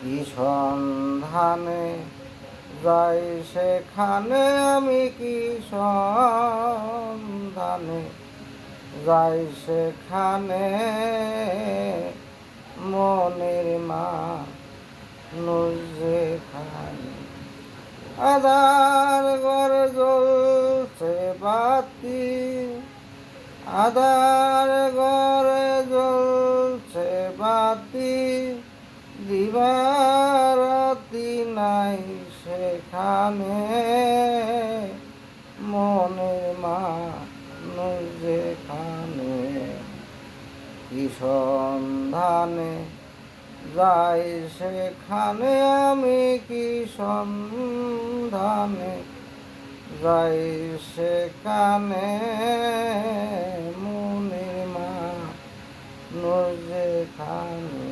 কি সন্ধানে যাই সেখানে আমি, কি সন্ধানে যাই সেখানে মনের মানুষ যেখানে। আধার ঘরে জ্বলছে বাতি, আধার ঘরে জ্বলছে বাতি, দিবারাতি নাই সেখানে মনের মানুষ যেখানে। কি সন্ধানে যাই সেখানে আমি, কি সন্ধানে যাই সেখানে মনের মানুষ যেখানে।